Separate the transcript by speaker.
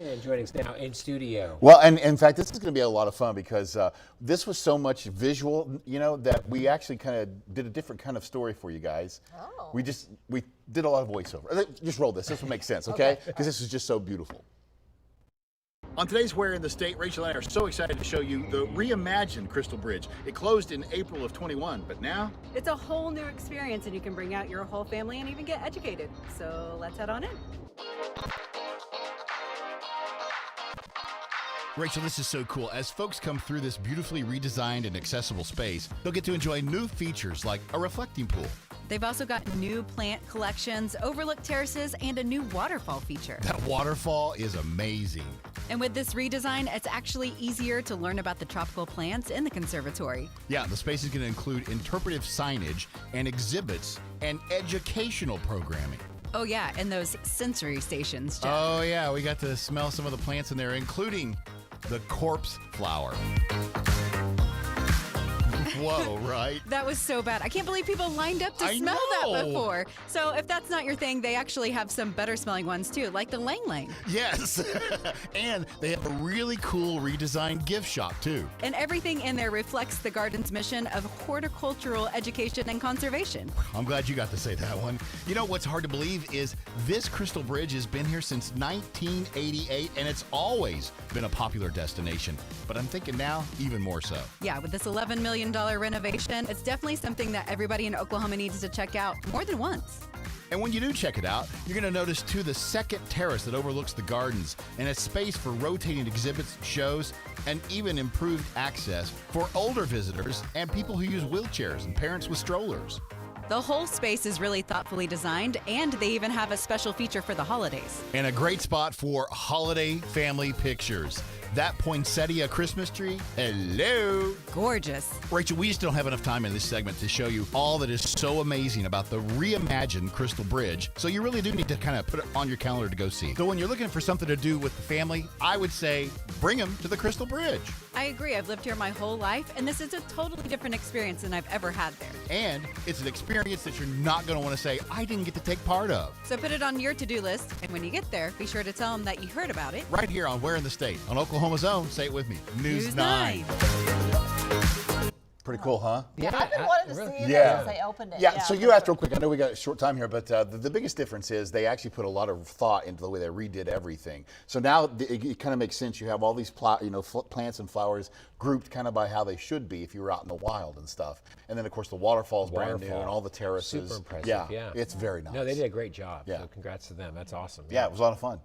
Speaker 1: And joining us now in studio.
Speaker 2: Well, and in fact, this is going to be a lot of fun because this was so much visual, that we actually kind of did a different kind of story for you guys.
Speaker 3: Oh.
Speaker 2: We did a lot of voiceover. Just roll this. This will make sense, okay? Because this is just so beautiful. On today's Where in the State, Rachel and I are so excited to show you the reimagined Crystal Bridge. It closed in April of 21, but now
Speaker 4: it's a whole new experience, and you can bring out your whole family and even get educated. So let's head on in.
Speaker 5: Rachel, this is so cool. As folks come through this beautifully redesigned and accessible space, they'll get to enjoy new features like a reflecting pool.
Speaker 4: They've also got new plant collections, overlook terraces, and a new waterfall feature.
Speaker 5: That waterfall is amazing.
Speaker 4: And with this redesign, it's actually easier to learn about the tropical plants in the conservatory.
Speaker 5: Yeah, the space is going to include interpretive signage and exhibits and educational programming.
Speaker 4: Oh yeah, and those sensory stations, Jeff.
Speaker 5: Oh yeah, we got to smell some of the plants in there, including the corpse flower. Whoa, right?
Speaker 4: That was so bad. I can't believe people lined up to smell that before. So if that's not your thing, they actually have some better smelling ones too, like the Lang Lang.
Speaker 5: Yes, and they have a really cool redesigned gift shop too.
Speaker 4: And everything in there reflects the garden's mission of horticultural education and conservation.
Speaker 5: I'm glad you got to say that one. You know what's hard to believe is this Crystal Bridge has been here since 1988, and it's always been a popular destination. But I'm thinking now, even more so.
Speaker 4: Yeah, with this $11 million renovation, it's definitely something that everybody in Oklahoma needs to check out more than once.
Speaker 5: And when you do check it out, you're going to notice too the second terrace that overlooks the gardens and a space for rotating exhibits, shows, and even improved access for older visitors and people who use wheelchairs and parents with strollers.
Speaker 4: The whole space is really thoughtfully designed, and they even have a special feature for the holidays.
Speaker 5: And a great spot for holiday family pictures. That poinsettia Christmas tree, hello.
Speaker 4: Gorgeous.
Speaker 5: Rachel, we just don't have enough time in this segment to show you all that is so amazing about the reimagined Crystal Bridge. So you really do need to kind of put it on your calendar to go see. So when you're looking for something to do with the family, I would say bring them to the Crystal Bridge.
Speaker 4: I agree. I've lived here my whole life, and this is a totally different experience than I've ever had there.
Speaker 5: And it's an experience that you're not going to want to say, I didn't get to take part of.
Speaker 4: So put it on your to-do list, and when you get there, be sure to tell them that you heard about it.
Speaker 5: Right here on Where in the State, on Oklahoma's own, say it with me, News 9.
Speaker 2: Pretty cool, huh?
Speaker 3: Yeah, I've been wanting to see it since they opened it.
Speaker 2: Yeah, so you asked real quick. I know we got a short time here, but the biggest difference is they actually put a lot of thought into the way they redid everything. So now it kind of makes sense. You have all these plants and flowers grouped kind of by how they should be if you were out in the wild and stuff. And then, of course, the waterfall's brand new and all the terraces.
Speaker 1: Super impressive,
Speaker 2: yeah.
Speaker 1: yeah.
Speaker 2: It's very nice.
Speaker 1: No, they did a great job.
Speaker 2: Yeah.
Speaker 1: So congrats to them. That's awesome.
Speaker 2: Yeah, it was a lot of fun.